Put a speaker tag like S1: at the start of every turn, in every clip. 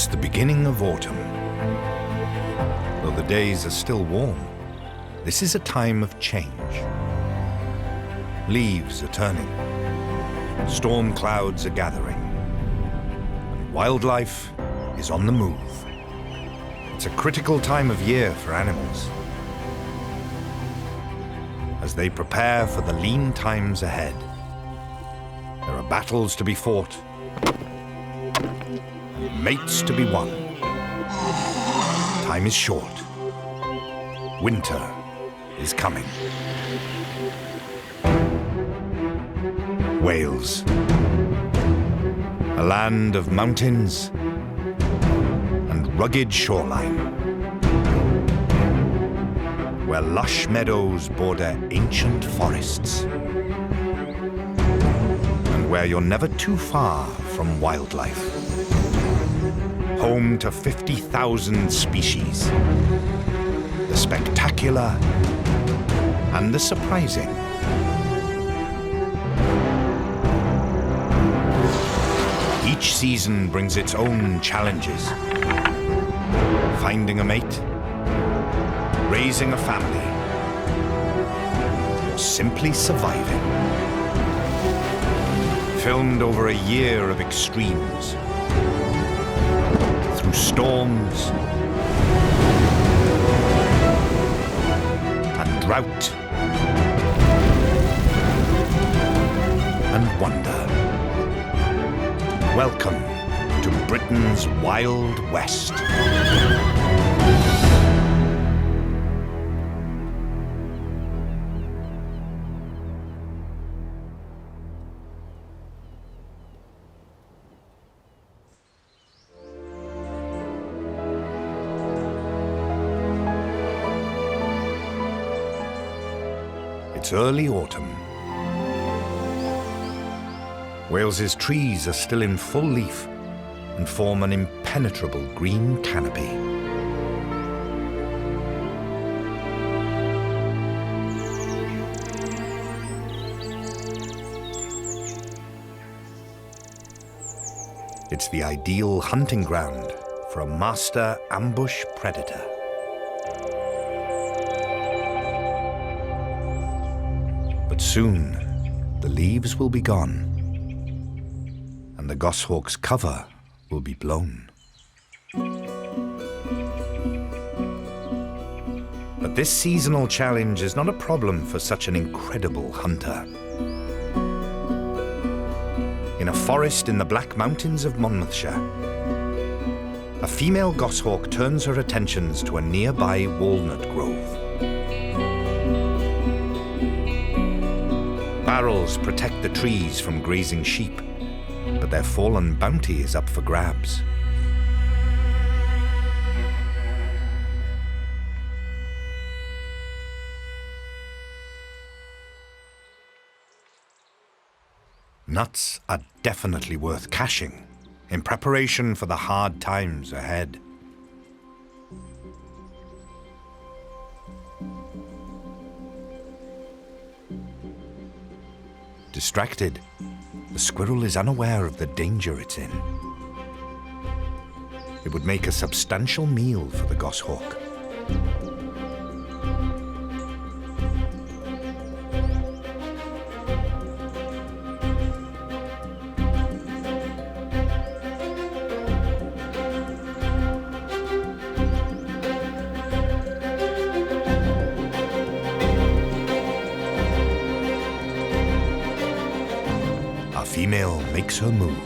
S1: It's the beginning of autumn. Though the days are still warm, this is a time of change. Leaves are turning, storm clouds are gathering, and wildlife is on the move. It's a critical time of year for animals, as they prepare for the lean times ahead. There are battles to be fought, and mates to be won. Time is short. Winter is coming. Wales, a land of mountains and rugged shoreline, where lush meadows border ancient forests, and where you're never too far from wildlife. Home to 50,000 species, the spectacular and the surprising. Each season brings its own challenges. Finding a mate, raising a family, or simply surviving. Filmed over a year of extremes, through storms and drought and wonder. Welcome to Britain's Wild West. It's early autumn. Wales's trees are still in full leaf and form an impenetrable green canopy. It's the ideal hunting ground for a master ambush predator. But soon, the leaves will be gone, and the goshawk's cover will be blown. But this seasonal challenge is not a problem for such an incredible hunter. In a forest in the Black Mountains of Monmouthshire, a female goshawk turns her attentions to a nearby walnut grove. Barrels protect the trees from grazing sheep, but their fallen bounty is up for grabs. Nuts are definitely worth caching in preparation for the hard times ahead. Distracted, the squirrel is unaware of the danger it's in. It would make a substantial meal for the goshawk. Our female makes her move.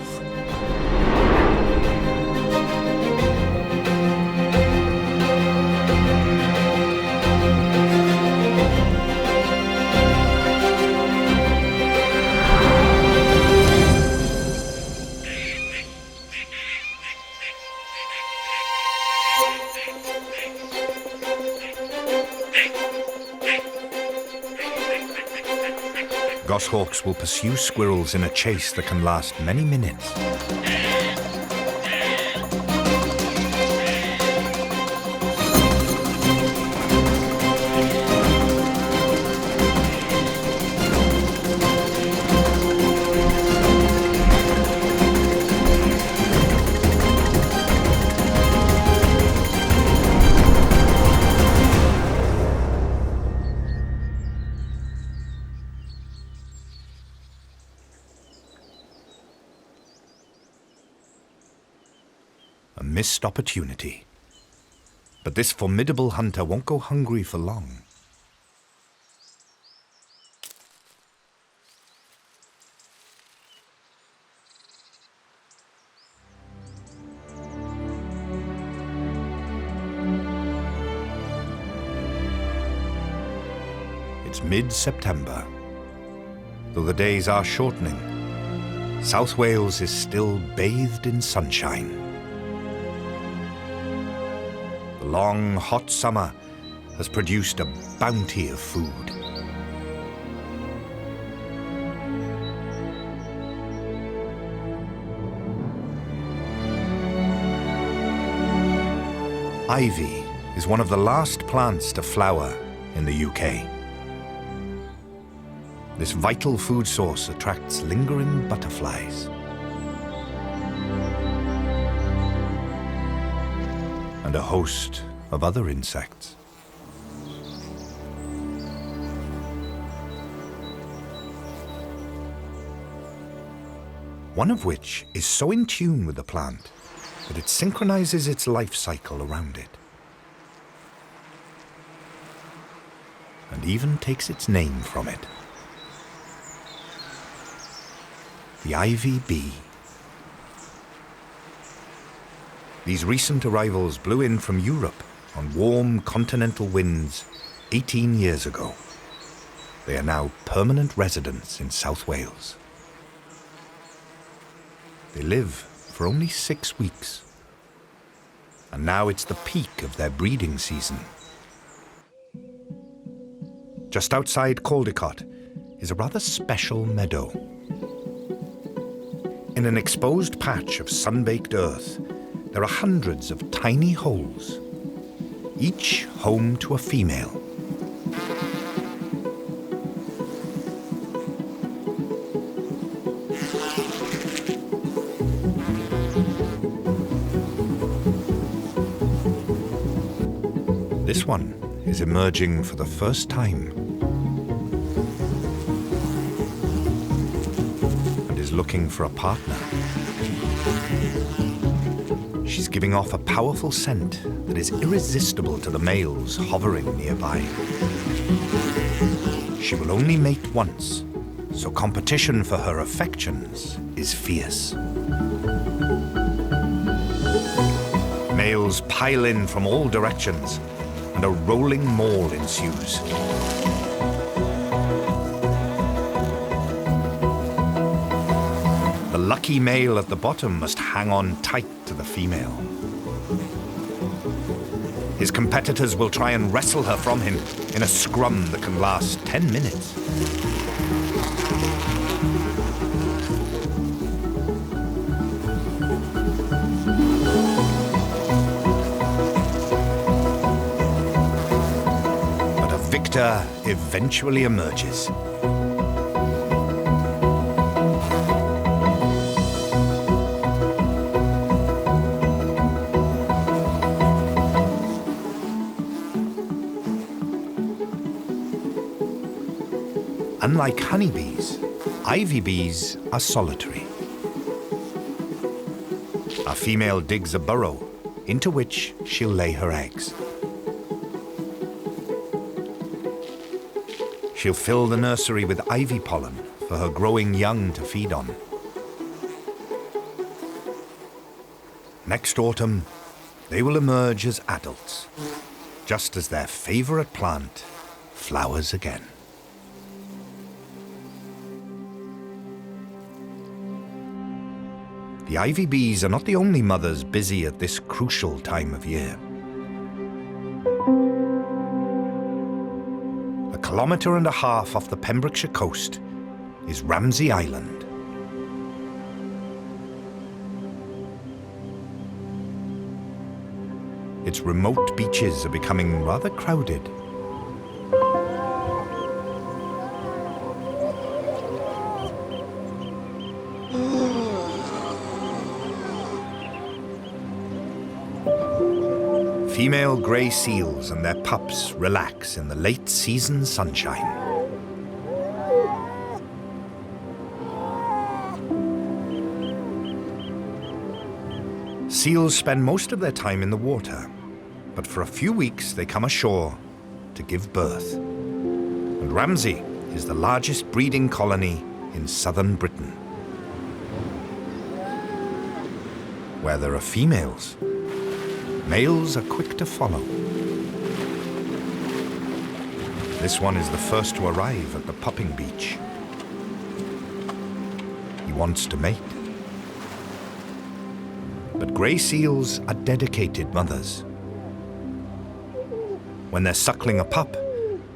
S1: Goshawks will pursue squirrels in a chase that can last many minutes. A missed opportunity. But this formidable hunter won't go hungry for long. It's mid-September. Though the days are shortening, South Wales is still bathed in sunshine. The long, hot summer has produced a bounty of food. Ivy is one of the last plants to flower in the UK. This vital food source attracts lingering butterflies. And a host of other insects. One of which is so in tune with the plant that it synchronizes its life cycle around it. And even takes its name from it. The ivy bee. These recent arrivals blew in from Europe on warm continental winds 18 years ago. They are now permanent residents in South Wales. They live for only 6 weeks. And now it's the peak of their breeding season. Just outside Caldicot is a rather special meadow. In an exposed patch of sun-baked earth, there are hundreds of tiny holes, each home to a female. This one is emerging for the first time. Looking for a partner. She's giving off a powerful scent that is irresistible to the males hovering nearby. She will only mate once, so competition for her affections is fierce. Males pile in from all directions, and a rolling maul ensues. The lucky male at the bottom must hang on tight to the female. His competitors will try and wrestle her from him in a scrum that can last 10 minutes. But a victor eventually emerges. Unlike honeybees, ivy bees are solitary. A female digs a burrow into which she'll lay her eggs. She'll fill the nursery with ivy pollen for her growing young to feed on. Next autumn, they will emerge as adults, just as their favorite plant flowers again. The ivy bees are not the only mothers busy at this crucial time of year. 1.5 kilometres off the Pembrokeshire coast is Ramsay Island. Its remote beaches are becoming rather crowded. Female grey seals and their pups relax in the late season sunshine. Seals spend most of their time in the water, but for a few weeks they come ashore to give birth. And Ramsey is the largest breeding colony in southern Britain, where there are females. Males are quick to follow. This one is the first to arrive at the pupping beach. He wants to mate. But grey seals are dedicated mothers. When they're suckling a pup,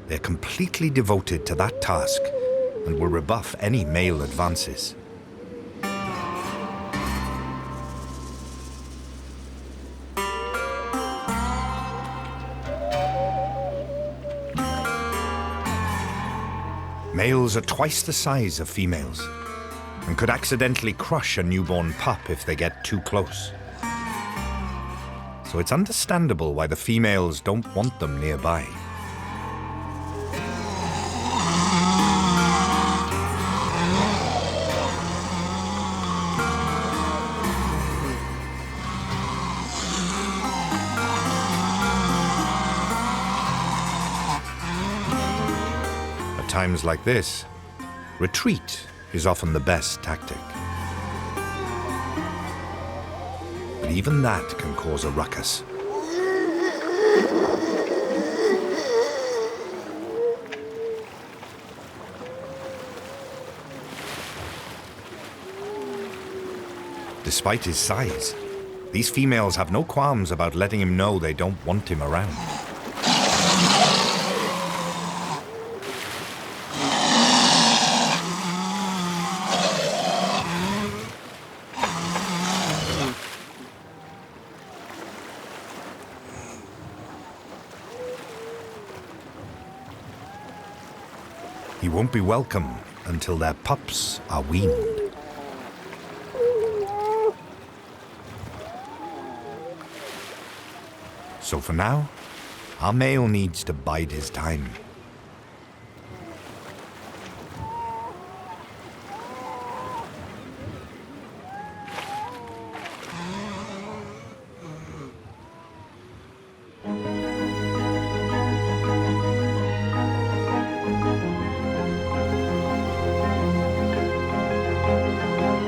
S1: they're completely devoted to that task and will rebuff any male advances. Males are twice the size of females and could accidentally crush a newborn pup if they get too close. So it's understandable why the females don't want them nearby. At times like this, retreat is often the best tactic. But even that can cause a ruckus. Despite his size, these females have no qualms about letting him know they don't want him around. He won't be welcome until their pups are weaned. So for now, our male needs to bide his time.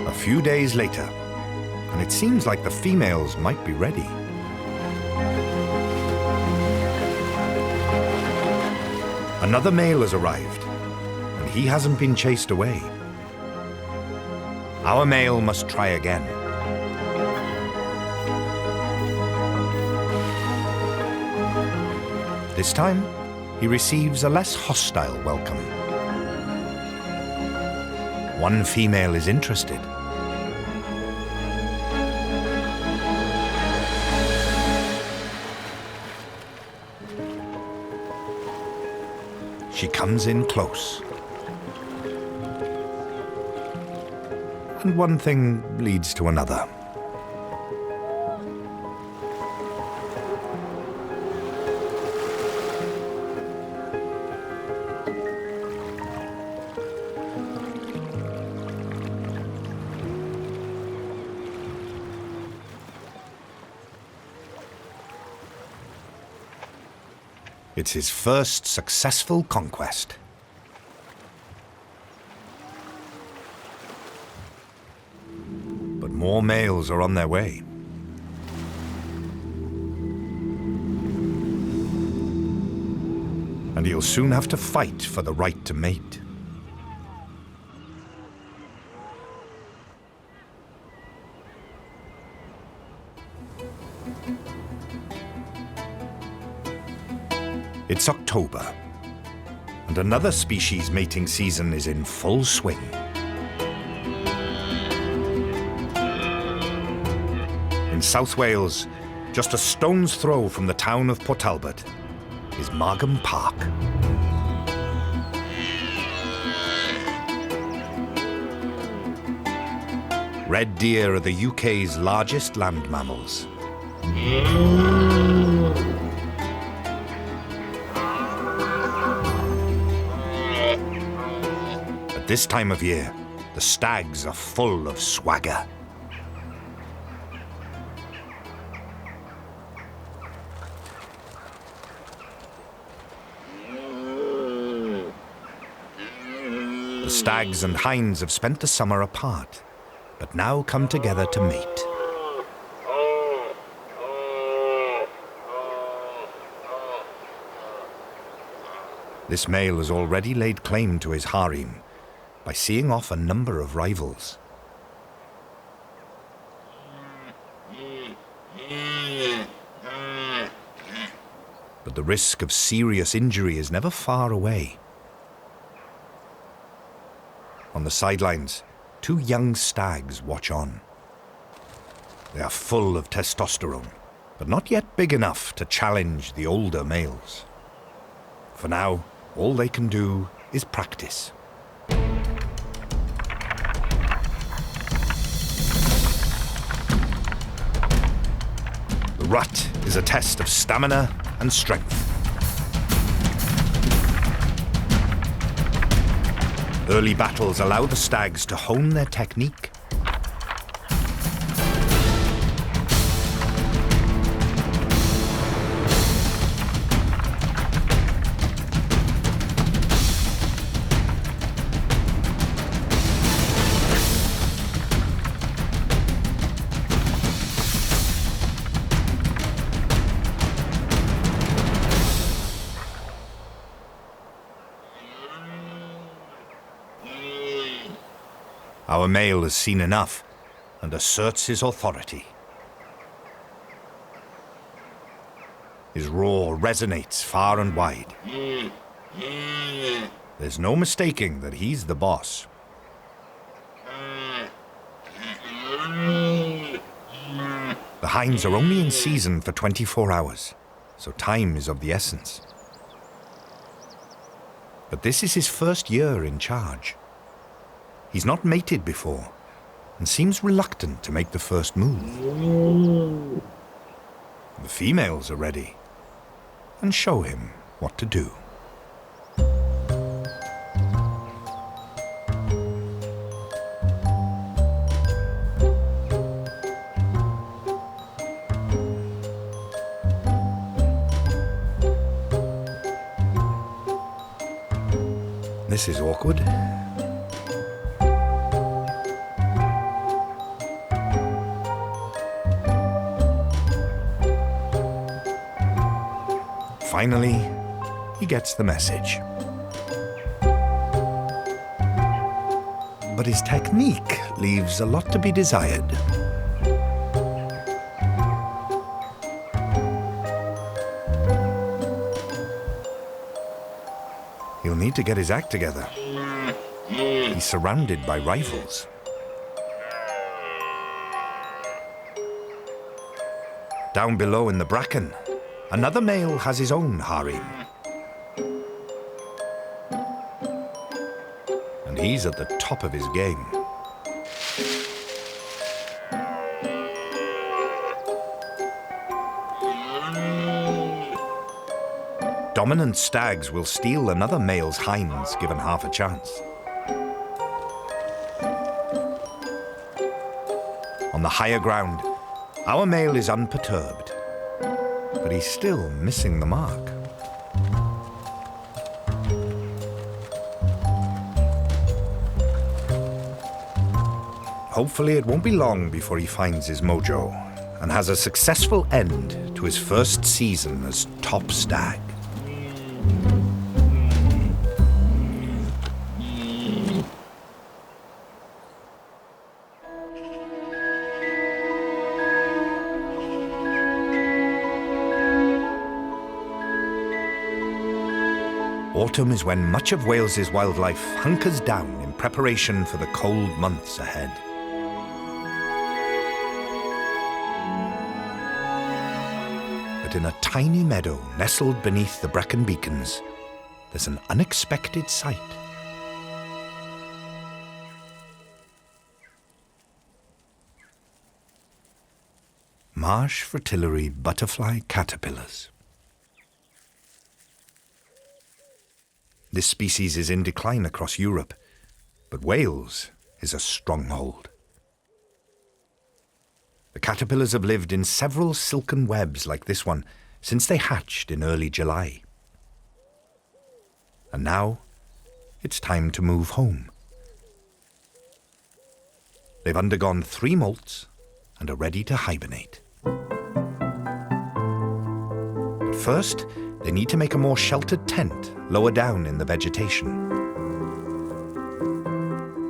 S1: A few days later, and it seems like the females might be ready. Another male has arrived, and he hasn't been chased away. Our male must try again. This time, he receives a less hostile welcome. One female is interested. She comes in close. And one thing leads to another. It's his first successful conquest. But more males are on their way. And he'll soon have to fight for the right to mate. It's October, and another species mating season is in full swing. In South Wales, just a stone's throw from the town of Port Talbot, is Margam Park. Red deer are the UK's largest land mammals. This time of year, the stags are full of swagger. The stags and hinds have spent the summer apart, but now come together to mate. This male has already laid claim to his harem by seeing off a number of rivals. But the risk of serious injury is never far away. On the sidelines, two young stags watch on. They are full of testosterone, but not yet big enough to challenge the older males. For now, all they can do is practice. The rut is a test of stamina and strength. Early battles allow the stags to hone their technique. Our male has seen enough and asserts his authority. His roar resonates far and wide. There's no mistaking that he's the boss. The hinds are only in season for 24 hours, so time is of the essence. But this is his first year in charge. He's not mated before and seems reluctant to make the first move. The females are ready and show him what to do. This is awkward. Finally, he gets the message. But his technique leaves a lot to be desired. He'll need to get his act together. He's surrounded by rivals. Down below in the bracken, another male has his own harem. And he's at the top of his game. Dominant stags will steal another male's hinds given half a chance. On the higher ground, our male is unperturbed, but he's still missing the mark. Hopefully it won't be long before he finds his mojo and has a successful end to his first season as top stag. Autumn is when much of Wales's wildlife hunkers down in preparation for the cold months ahead. But in a tiny meadow nestled beneath the Brecon beacons, there's an unexpected sight. Marsh fritillary butterfly caterpillars. This species is in decline across Europe, but Wales is a stronghold. The caterpillars have lived in several silken webs like this one since they hatched in early July. And now, it's time to move home. They've undergone 3 molts and are ready to hibernate. But first, they need to make a more sheltered tent lower down in the vegetation.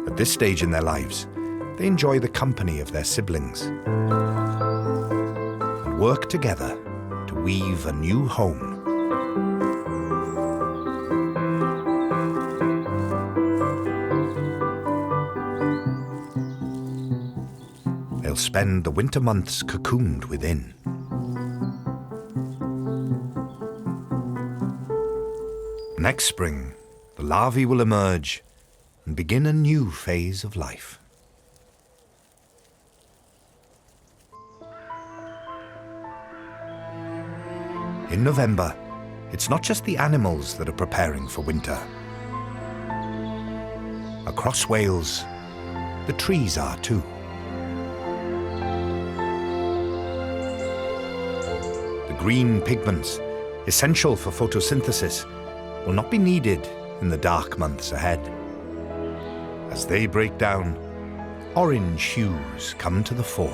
S1: At this stage in their lives, they enjoy the company of their siblings and work together to weave a new home. They'll spend the winter months cocooned within. Next spring, the larvae will emerge and begin a new phase of life. In November, it's not just the animals that are preparing for winter. Across Wales, the trees are too. The green pigments, essential for photosynthesis, will not be needed in the dark months ahead. As they break down, orange hues come to the fore.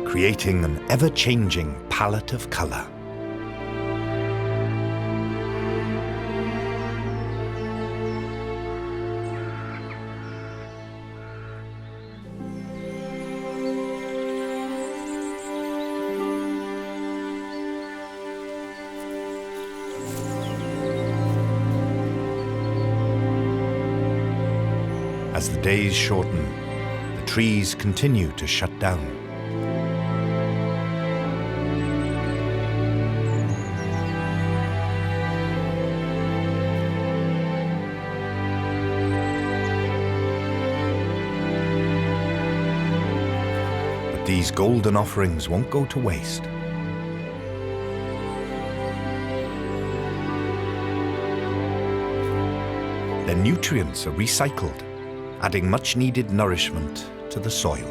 S1: Creating an ever-changing palette of colour. As the days shorten, the trees continue to shut down. But these golden offerings won't go to waste. Their nutrients are recycled, adding much-needed nourishment to the soil.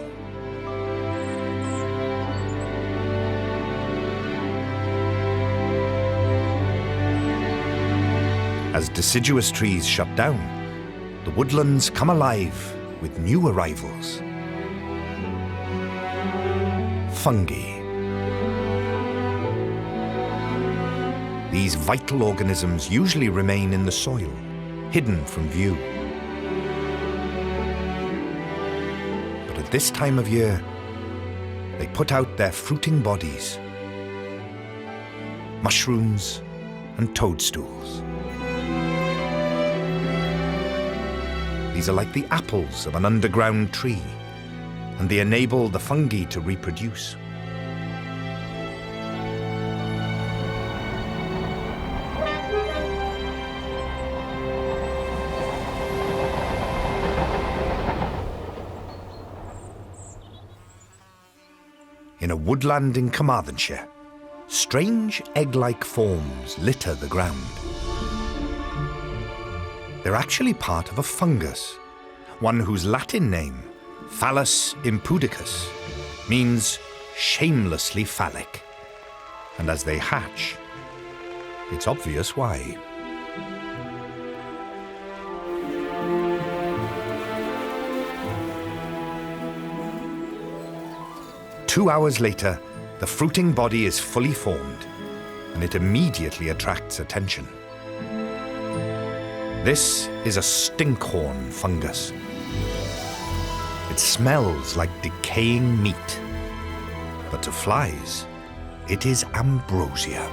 S1: As deciduous trees shut down, the woodlands come alive with new arrivals. Fungi. These vital organisms usually remain in the soil, hidden from view. At this time of year, they put out their fruiting bodies, mushrooms and toadstools. These are like the apples of an underground tree, and they enable the fungi to reproduce. In a woodland in Carmarthenshire, strange egg-like forms litter the ground. They're actually part of a fungus, one whose Latin name, Phallus impudicus, means shamelessly phallic. And as they hatch, it's obvious why. Two hours later, the fruiting body is fully formed, and it immediately attracts attention. This is a stinkhorn fungus. It smells like decaying meat, but to flies, it is ambrosia.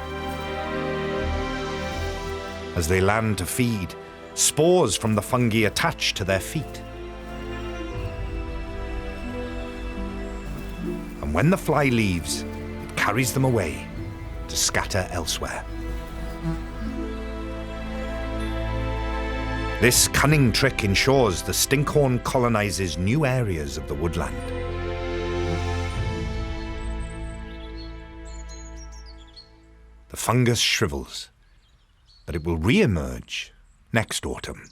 S1: As they land to feed, spores from the fungi attach to their feet. And when the fly leaves, it carries them away to scatter elsewhere. This cunning trick ensures the stinkhorn colonizes new areas of the woodland. The fungus shrivels, but it will re-emerge next autumn.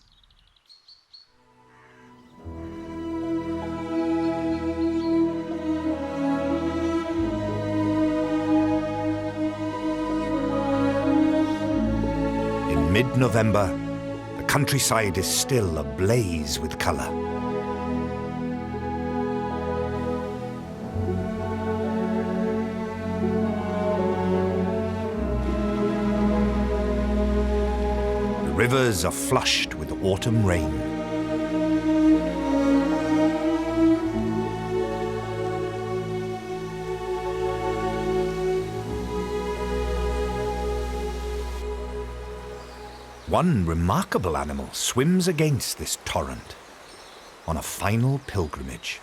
S1: mid-November, the countryside is still ablaze with colour. The rivers are flushed with autumn rain. One remarkable animal swims against this torrent on a final pilgrimage.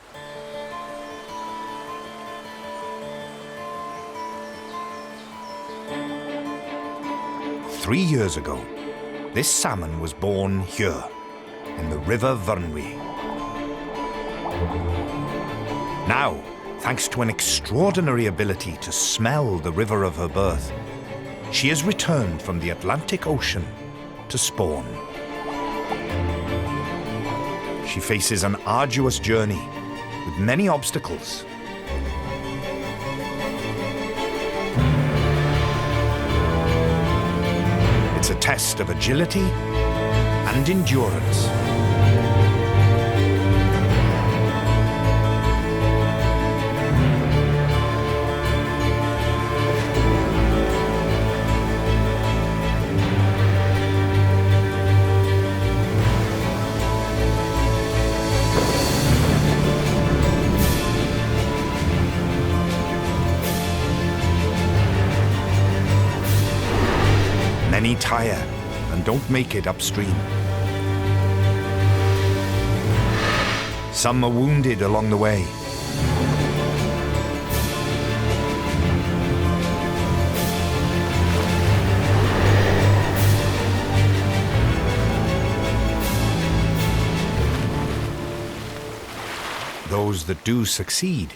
S1: Three years ago, this salmon was born here, in the River Vyrnwy. Now, thanks to an extraordinary ability to smell the river of her birth, she has returned from the Atlantic Ocean to spawn. She faces an arduous journey with many obstacles. It's a test of agility and endurance. Many tire and don't make it upstream. Some are wounded along the way. Those that do succeed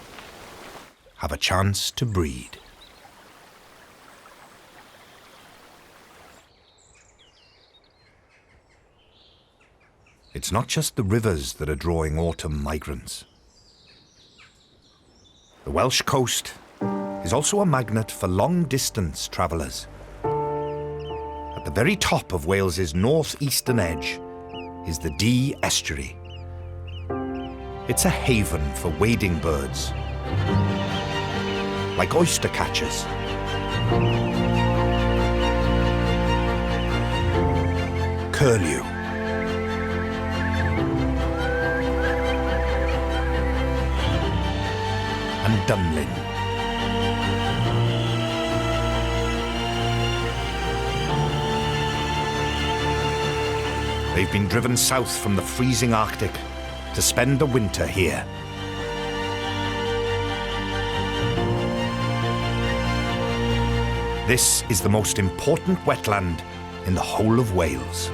S1: have a chance to breed. It's not just the rivers that are drawing autumn migrants. The Welsh coast is also a magnet for long-distance travellers. At the very top of Wales's north-eastern edge is the Dee estuary. It's a haven for wading birds, like oyster catchers. Curlew. And dunlin. They've been driven south from the freezing Arctic to spend the winter here. This is the most important wetland in the whole of Wales.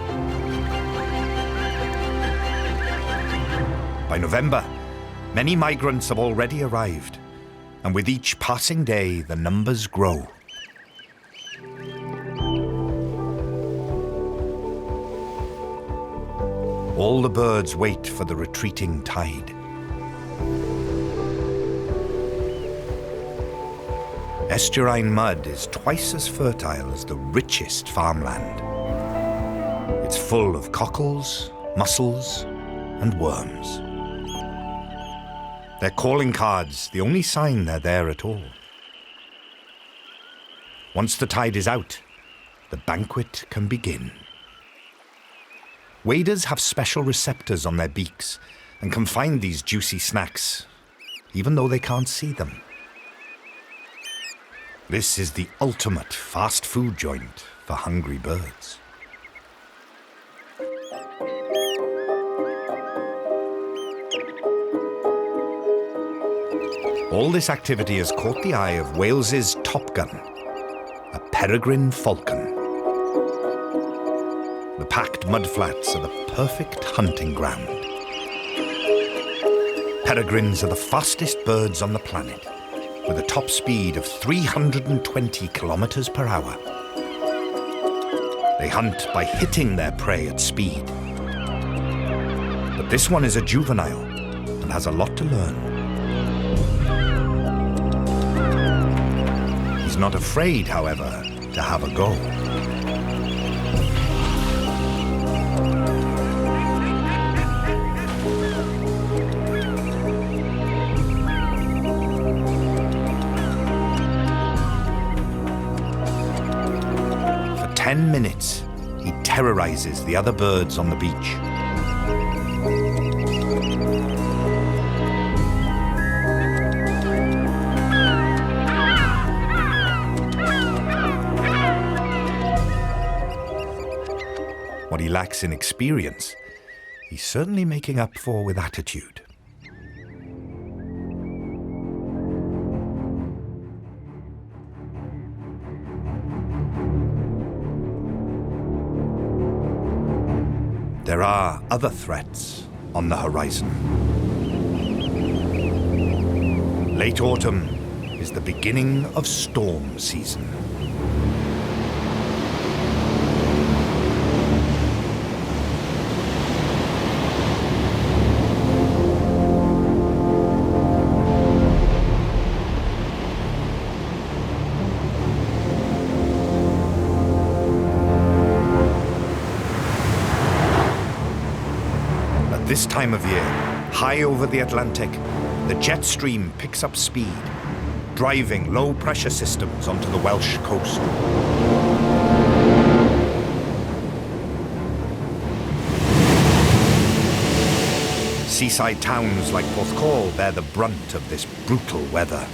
S1: By November, many migrants have already arrived, and with each passing day, the numbers grow. All the birds wait for the retreating tide. Estuarine mud is twice as fertile as the richest farmland. It's full of cockles, mussels, and worms. Their calling cards, the only sign they're there at all. Once the tide is out, the banquet can begin. Waders have special receptors on their beaks and can find these juicy snacks, even though they can't see them. This is the ultimate fast food joint for hungry birds. All this activity has caught the eye of Wales's top gun, a peregrine falcon. The packed mudflats are the perfect hunting ground. Peregrines are the fastest birds on the planet, with a top speed of 320 kilometers per hour. They hunt by hitting their prey at speed. But this one is a juvenile and has a lot to learn. He's not afraid, however, to have a go. 10 minutes, he terrorizes the other birds on the beach. What he lacks in experience, he's certainly making up for with attitude. There are other threats on the horizon. Late autumn is the beginning of storm season. This time of year, high over the Atlantic, the jet stream picks up speed, driving low-pressure systems onto the Welsh coast. Seaside towns like Porthcawl bear the brunt of this brutal weather.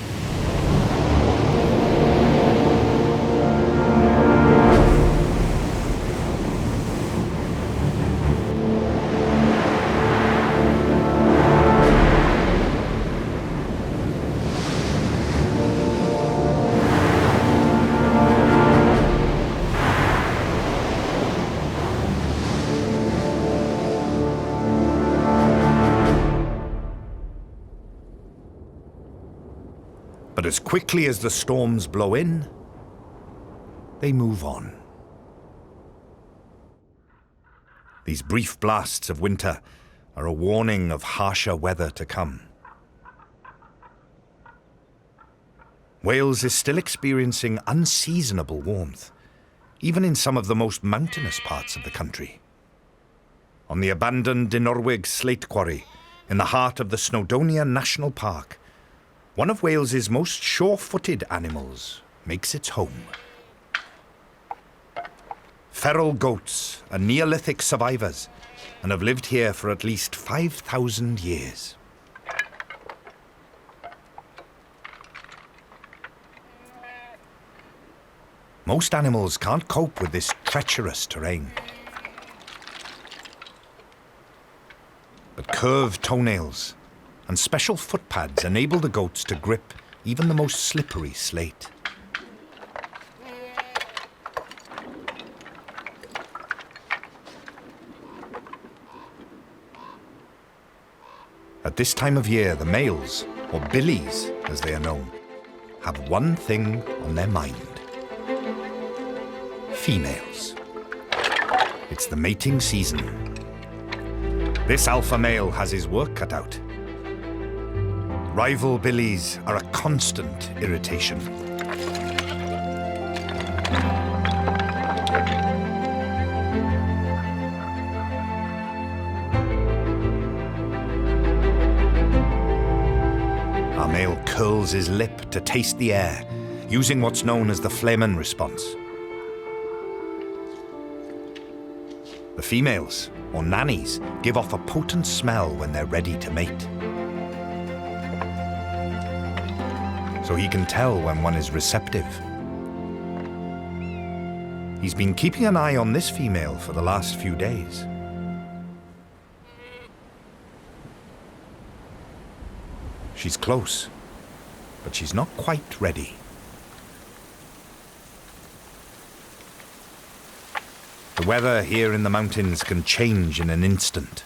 S1: But as quickly as the storms blow in, they move on. These brief blasts of winter are a warning of harsher weather to come. Wales is still experiencing unseasonable warmth, even in some of the most mountainous parts of the country. On the abandoned Dinorwig slate quarry, in the heart of the Snowdonia National Park, one of Wales's most sure-footed animals makes its home. Feral goats are Neolithic survivors and have lived here for at least 5,000 years. Most animals can't cope with this treacherous terrain. But curved toenails and special footpads enable the goats to grip even the most slippery slate. At this time of year, the males, or billies as they are known, have one thing on their mind: females. It's the mating season. This alpha male has his work cut out. Rival billies are a constant irritation. Our male curls his lip to taste the air, using what's known as the Salmon response. The females, or nannies, give off a potent smell when they're ready to mate. So he can tell when one is receptive. He's been keeping an eye on this female for the last few days. She's close, but she's not quite ready. The weather here in the mountains can change in an instant.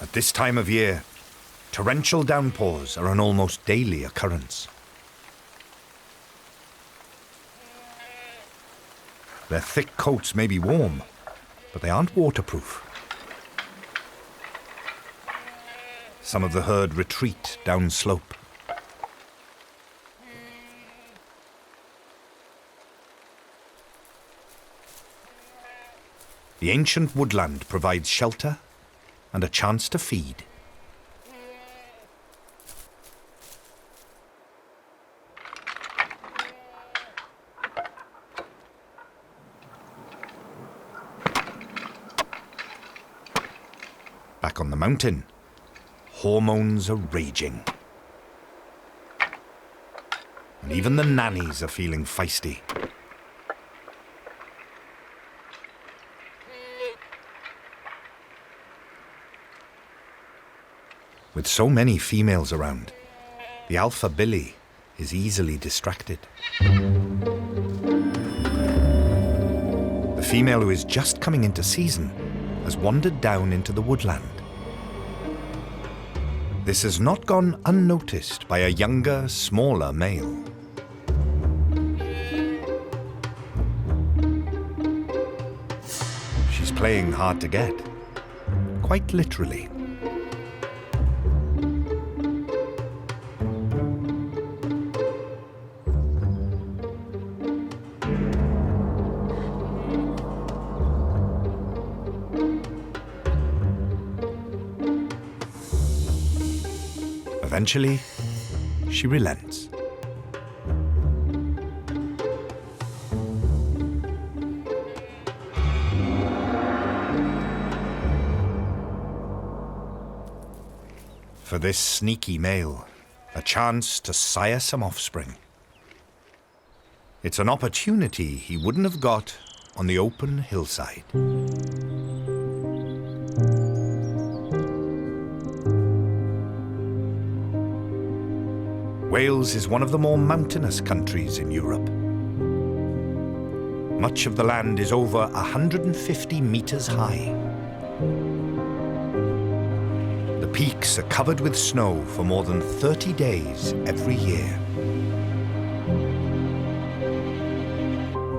S1: At this time of year, torrential downpours are an almost daily occurrence. Their thick coats may be warm, but they aren't waterproof. Some of the herd retreat down slope. The ancient woodland provides shelter and a chance to feed. back on the mountain, hormones are raging. And even the nannies are feeling feisty. With so many females around, the alpha billy is easily distracted. The female who is just coming into season has wandered down into the woodland. This has not gone unnoticed by a younger, smaller male. She's playing hard to get, quite literally. Eventually, she relents. For this sneaky male, a chance to sire some offspring. It's an opportunity he wouldn't have got on the open hillside. Wales is one of the more mountainous countries in Europe. Much of the land is over 150 meters high. The peaks are covered with snow for more than 30 days every year.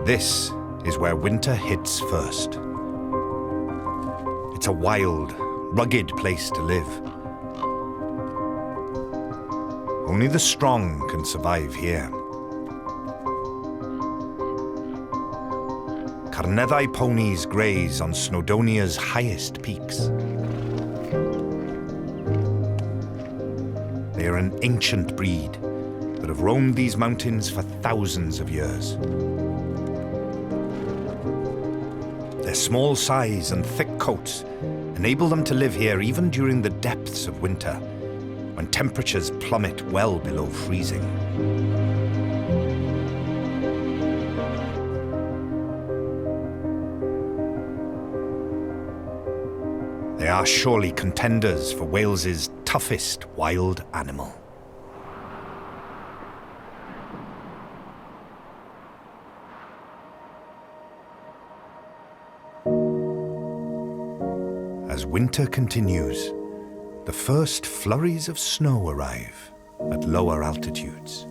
S1: This is where winter hits first. It's a wild, rugged place to live. Only the strong can survive here. Carneddau ponies graze on Snowdonia's highest peaks. They are an ancient breed that have roamed these mountains for thousands of years. Their small size and thick coats enable them to live here even during the depths of winter, when temperatures plummet well below freezing. They are surely contenders for Wales's toughest wild animal. As winter continues, the first flurries of snow arrive at lower altitudes.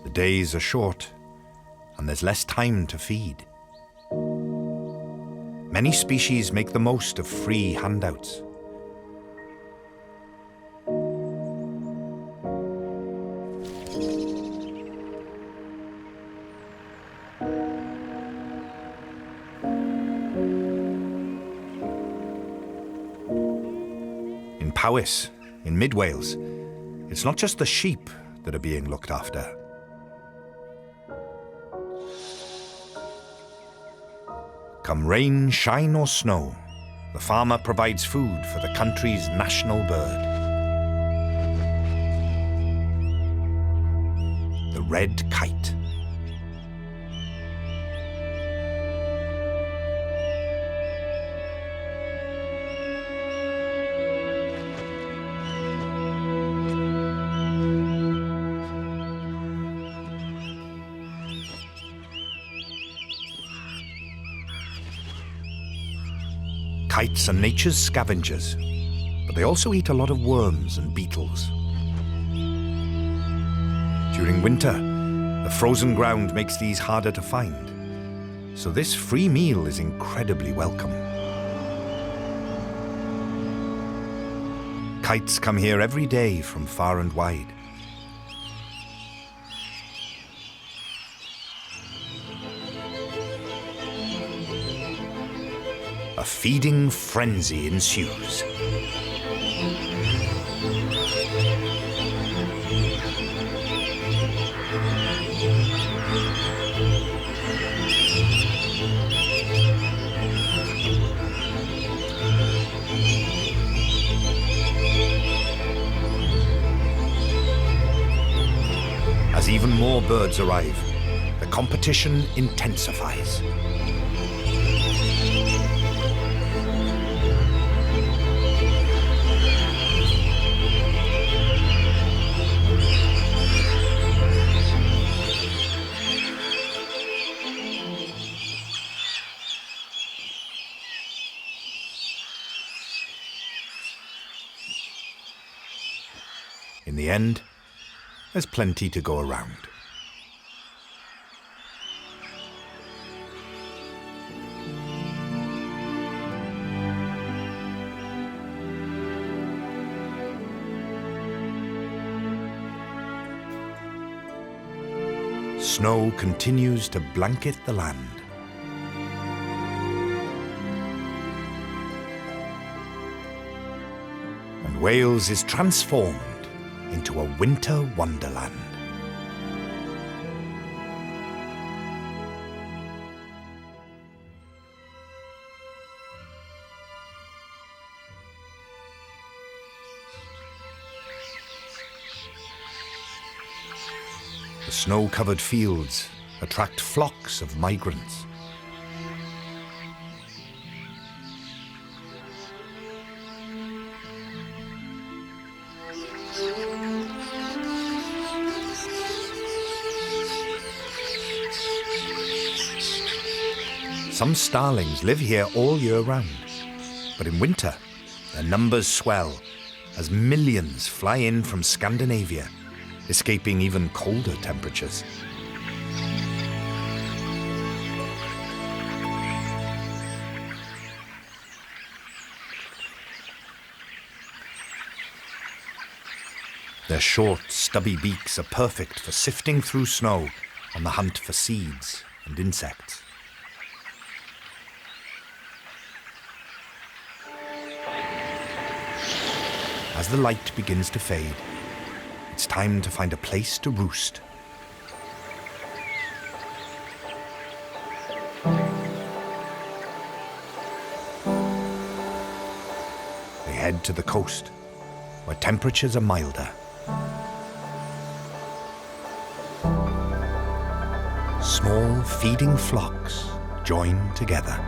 S1: The days are short, and there's less time to feed. Many species make the most of free handouts. In Powys, in mid-Wales, it's not just the sheep that are being looked after. Come rain, shine or snow, the farmer provides food for the country's national bird. The red kite. Kites are nature's scavengers, but they also eat a lot of worms and beetles. During winter, the frozen ground makes these harder to find, so this free meal is incredibly welcome. Kites come here every day from far and wide. A feeding frenzy ensues. As even more birds arrive, the competition intensifies. In the end, there's plenty to go around. Snow continues to blanket the land. And Wales is transformed into a winter wonderland. The snow-covered fields attract flocks of migrants. Some starlings live here all year round, but in winter, their numbers swell as millions fly in from Scandinavia, escaping even colder temperatures. Their short, stubby beaks are perfect for sifting through snow on the hunt for seeds and insects. As the light begins to fade, it's time to find a place to roost. They head to the coast, where temperatures are milder. Small feeding flocks join together.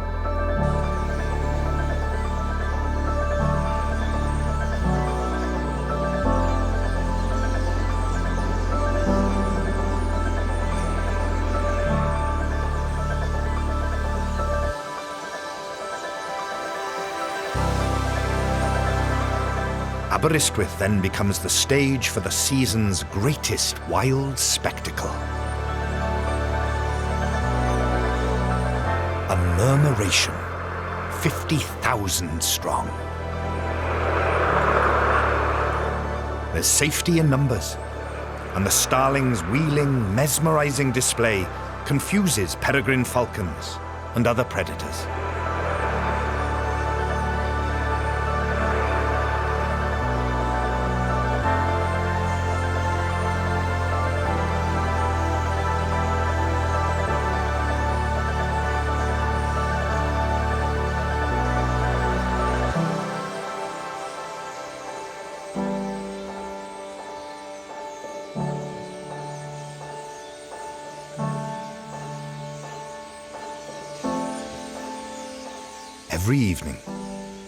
S1: Aberystwyth then becomes the stage for the season's greatest wild spectacle. A murmuration, 50,000 strong. There's safety in numbers, and the starlings' wheeling, mesmerizing display confuses peregrine falcons and other predators. Every evening,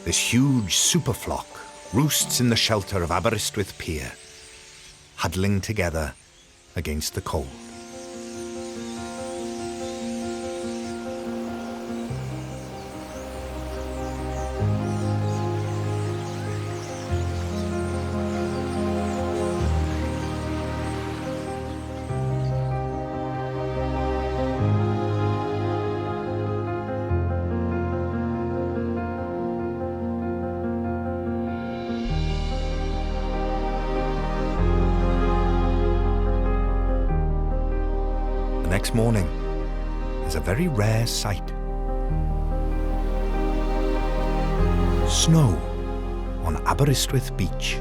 S1: this huge superflock roosts in the shelter of Aberystwyth Pier, huddling together against the cold. The next morning is a very rare sight. Snow on Aberystwyth Beach.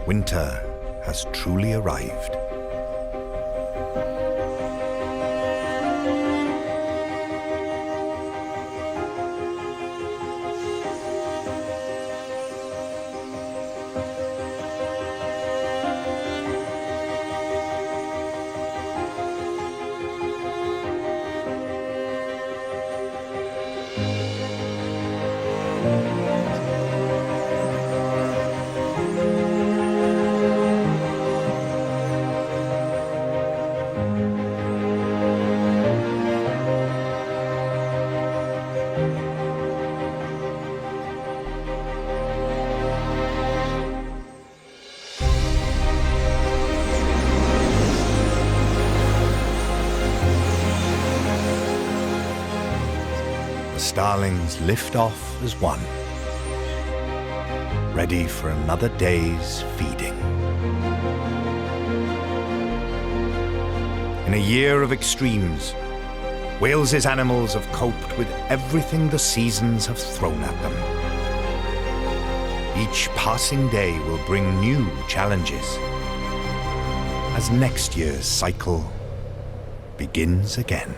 S1: Winter has truly arrived. Starlings lift off as one, ready for another day's feeding. In a year of extremes, Wales's animals have coped with everything the seasons have thrown at them. Each passing day will bring new challenges as next year's cycle begins again.